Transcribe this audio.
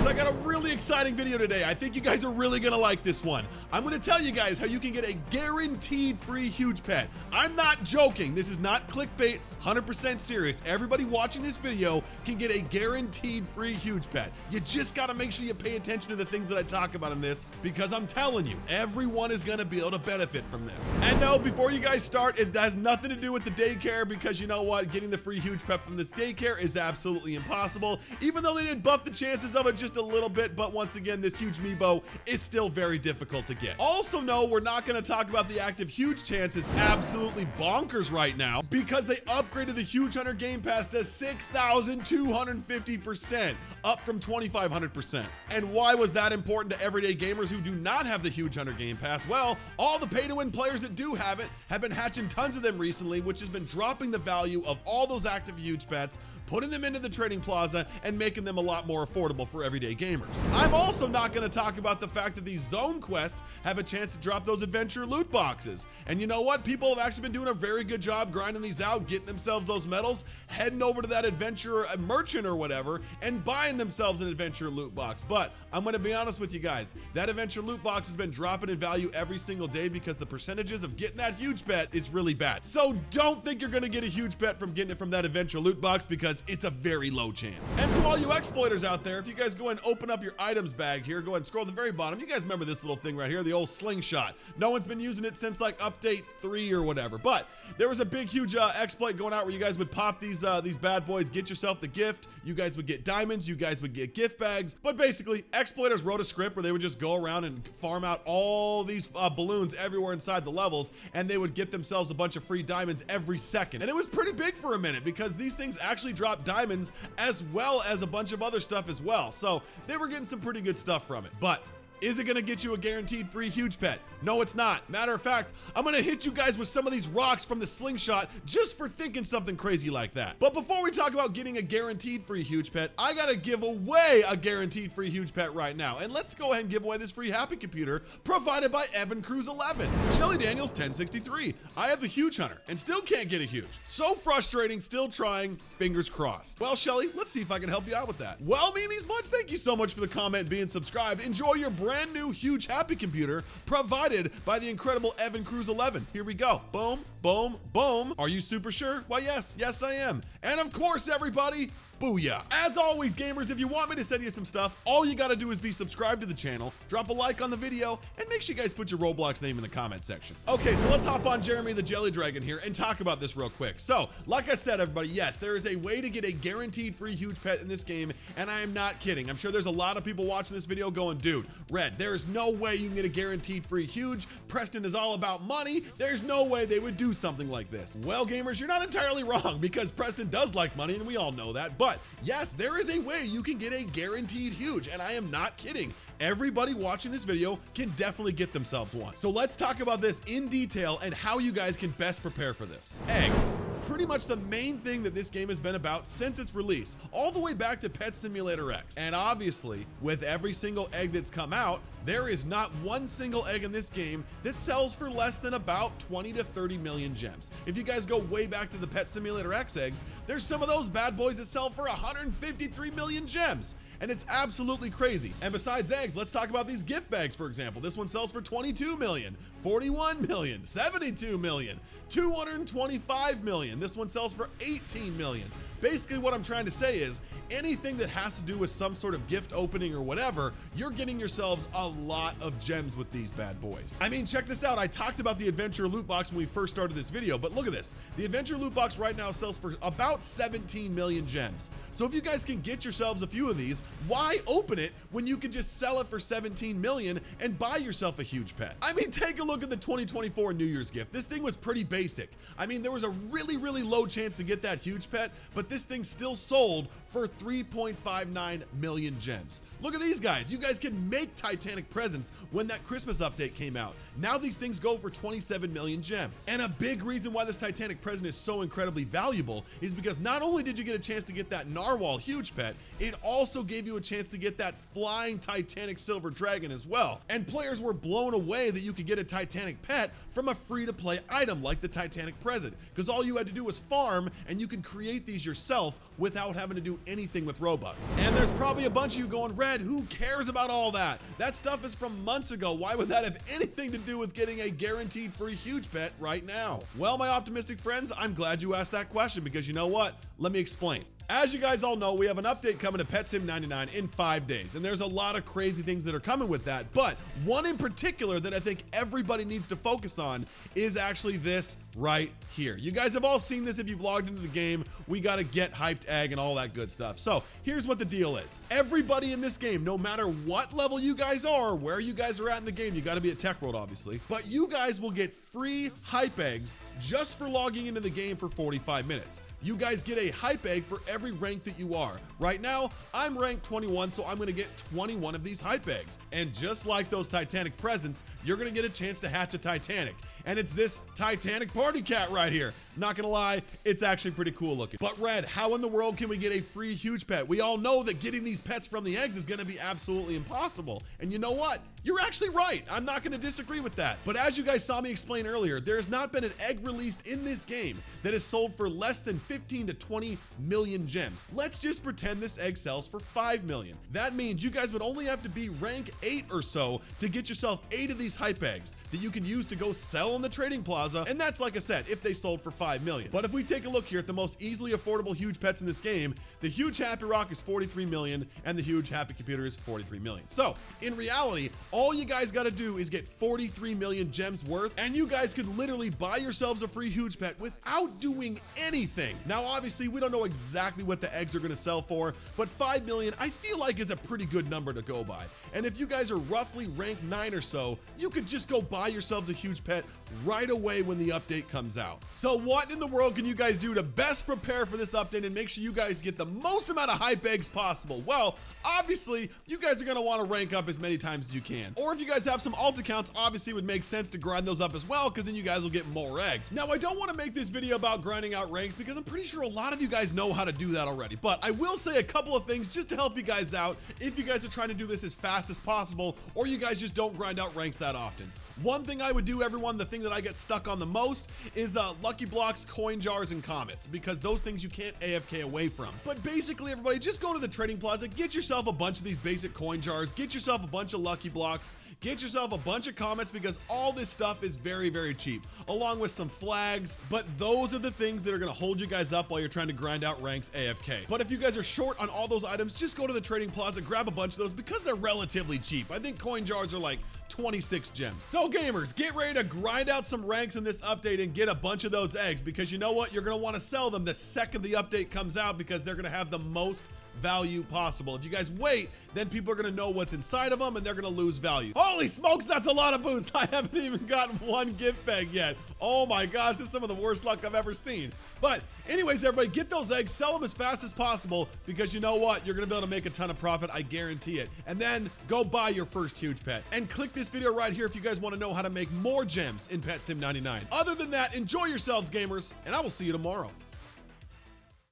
gamers, I got a really exciting video today. I think you guys are really gonna like this one. I'm gonna tell you guys how you can get a guaranteed free huge pet. I'm not joking. This is not clickbait, 100% serious. Everybody watching this video can get a guaranteed free huge pet. You just gotta make sure you pay attention to the things that I talk about in this, because I'm telling you, everyone is gonna be able to benefit from this. And no, before you guys start, it has nothing to do with the daycare, because you know what? Getting the free huge pet from this daycare is absolutely impossible, even though they did buff the chances of it just a little bit. But once again, this huge Meebo is still very difficult to get. Also, no, we're not going to talk about the active huge chance is absolutely bonkers right now, because they upgraded the huge hunter game pass to 6,250%, up from 2,500%. And why was that important to everyday gamers who do not have the huge hunter game pass? Well, all the pay to win players that do have it have been hatching tons of them recently, which has been dropping the value of all those active huge pets, putting them into the trading plaza and making them a lot more affordable for everyday gamers. I'm also not going to talk about the fact that these zone quests have a chance to drop those adventure loot boxes. And you know what? People have actually been doing a very good job grinding these out, getting themselves those medals, heading over to that adventure merchant or whatever, and buying themselves an adventure loot box. But I'm going to be honest with you guys, that adventure loot box has been dropping in value every single day because the percentages of getting that huge pet is really bad. So don't think you're going to get a huge pet from getting it from that adventure loot box, because it's a very low chance. And to all you exploiters out there, if you guys go and open up your items bag here, go ahead and scroll to the very bottom. You guys remember this little thing right here, the old slingshot. No one's been using it since like update 3 or whatever, but there was a big, huge exploit going out where you guys would pop these bad boys, get yourself the gift. You guys would get diamonds, you guys would get gift bags. But basically, exploiters wrote a script where they would just go around and farm out all these balloons everywhere inside the levels, and they would get themselves a bunch of free diamonds every second. And it was pretty big for a minute, because these things actually drop diamonds as well as a bunch of other stuff as well. So they were getting some pretty good stuff from it. But is it gonna get you a guaranteed free huge pet? No, it's not. Matter of fact, I'm gonna hit you guys with some of these rocks from the slingshot just for thinking something crazy like that. But before we talk about getting a guaranteed free huge pet, I gotta give away a guaranteed free huge pet right now. And let's go ahead and give away this free happy computer provided by Evan Cruz 11. Shelly Daniels 1063. I have the huge hunter and still can't get a huge. So frustrating, still trying, fingers crossed. Well, Shelly, let's see if I can help you out with that. Well, Mimi's Munch, thank you so much for the comment, being subscribed. Enjoy your brand new huge happy computer provided by the incredible Evan Cruz 11. Here we go. Boom, boom, boom. Are you super sure? Why, yes, I am. And of course, everybody, booyah. As always, gamers, if you want me to send you some stuff, all you gotta do is be subscribed to the channel, drop a like on the video, and make sure you guys put your Roblox name in the comment section. Okay, so let's hop on Jeremy the Jelly Dragon here and talk about this real quick. So, like I said, everybody, yes, there is a way to get a guaranteed free huge pet in this game, and I am not kidding. I'm sure there's a lot of people watching this video going, dude, Red, there is no way you can get a guaranteed free huge. Preston is all about money. There's no way they would do something like this. Well, gamers, you're not entirely wrong, because Preston does like money, and we all know that. But yes, there is a way you can get a guaranteed huge, and I am not kidding. Everybody watching this video can definitely get themselves one. So let's talk about this in detail and how you guys can best prepare for this. Eggs. Pretty much the main thing that this game has been about since its release, all the way back to Pet Simulator X. And obviously, with every single egg that's come out, there is not one single egg in this game that sells for less than about 20 to 30 million gems. If you guys go way back to the Pet Simulator X eggs, there's some of those bad boys that sell for 153 million gems. And it's absolutely crazy. And besides eggs, let's talk about these gift bags, for example. This one sells for 22 million, 41 million, 72 million, 225 million. This one sells for 18 million. Basically, what I'm trying to say is anything that has to do with some sort of gift opening or whatever, you're getting yourselves a lot of gems with these bad boys. I mean, check this out. I talked about the adventure loot box when we first started this video, but look at this. The adventure loot box right now sells for about 17 million gems. So if you guys can get yourselves a few of these, why open it when you can just sell it for 17 million and buy yourself a huge pet? I mean, take a look at the 2024 New Year's gift. This thing was pretty basic. I mean, there was a really, really low chance to get that huge pet, but this thing still sold for 3.59 million gems. Look at these guys. You guys can make Titanic presents when that Christmas update came out. Now these things go for 27 million gems. And a big reason why this Titanic present is so incredibly valuable is because not only did you get a chance to get that narwhal huge pet, it also gave you a chance to get that flying Titanic silver dragon as well. And players were blown away that you could get a Titanic pet from a free-to-play item like the Titanic present, because all you had to to do is farm, and you can create these yourself without having to do anything with Robux. And there's probably a bunch of you going, Red, who cares about all that? That stuff is from months ago. Why would that have anything to do with getting a guaranteed free huge pet right now? Well, my optimistic friends, I'm glad you asked that question, because you know what? Let me explain. As you guys all know, we have an update coming to Pet Sim 99 in 5 days, and there's a lot of crazy things that are coming with that, but one in particular that I think everybody needs to focus on is actually this right here. You guys have all seen this if you've logged into the game. We got to get hyped egg and all that good stuff. So here's what the deal is. Everybody in this game, no matter what level you guys are, where you guys are at in the game, you got to be at Tech World, obviously, but you guys will get free hype eggs just for logging into the game for 45 minutes. You guys get a hype egg for every rank that you are. Right now, I'm ranked 21, so I'm gonna get 21 of these hype eggs. And just like those Titanic presents, you're gonna get a chance to hatch a Titanic. And it's this Titanic party cat right here. Not gonna lie, it's actually pretty cool looking. But Red, how in the world can we get a free huge pet? We all know that getting these pets from the eggs is gonna be absolutely impossible. And you know what? You're actually right. I'm not gonna disagree with that. But as you guys saw me explain earlier, there has not been an egg released in this game that is sold for less than 15 to 20 million gems. Let's just pretend this egg sells for 5 million. That means you guys would only have to be rank 8 or so to get yourself 8 of these hype eggs that you can use to go sell in the trading plaza. And that's, like I said, if they sold for 5 million. But if we take a look here at the most easily affordable huge pets in this game, the huge Happy Rock is 43 million and the huge Happy Computer is 43 million. So in reality, all you guys got to do is get 43 million gems worth, and you guys could literally buy yourselves a free huge pet without doing anything. Now, obviously, we don't know exactly what the eggs are going to sell for, but 5 million, I feel like, is a pretty good number to go by. And if you guys are roughly rank 9 or so, you could just go buy yourselves a huge pet right away when the update comes out. So what in the world can you guys do to best prepare for this update and make sure you guys get the most amount of hype eggs possible? Well, obviously, you guys are going to want to rank up as many times as you can. Or if you guys have some alt accounts, obviously it would make sense to grind those up as well, because then you guys will get more eggs. Now, I don't want to make this video about grinding out ranks because I'm pretty sure a lot of you guys know how to do that already. But I will say a couple of things just to help you guys out if you guys are trying to do this as fast as possible, or you guys just don't grind out ranks that often. One thing I would do, everyone, the thing that I get stuck on the most is lucky blocks, coin jars, and comets, because those things you can't AFK away from. But basically, everybody, just go to the trading plaza, get yourself a bunch of these basic coin jars, get yourself a bunch of lucky blocks, get yourself a bunch of comets, because all this stuff is very, very cheap, along with some flags. But those are the things that are going to hold you guys up while you're trying to grind out ranks AFK. But if you guys are short on all those items, just go to the trading plaza, grab a bunch of those, because they're relatively cheap. I think coin jars are like 26 gems. So gamers, get ready to grind out some ranks in this update and get a bunch of those eggs, because you know what? You're going to want to sell them the second the update comes out, because they're going to have the most value possible. If you guys wait, then people are going to know what's inside of them and they're going to lose value. Holy smokes, that's a lot of boosts. I haven't even gotten one gift bag yet. Oh my gosh, this is some of the worst luck I've ever seen. But anyways, everybody, get those eggs, sell them as fast as possible, because you know what? You're going to be able to make a ton of profit. I guarantee it. And then go buy your first huge pet. And click this video right here if you guys want to know how to make more gems in Pet Sim 99. Other than that, enjoy yourselves, gamers, and I will see you tomorrow.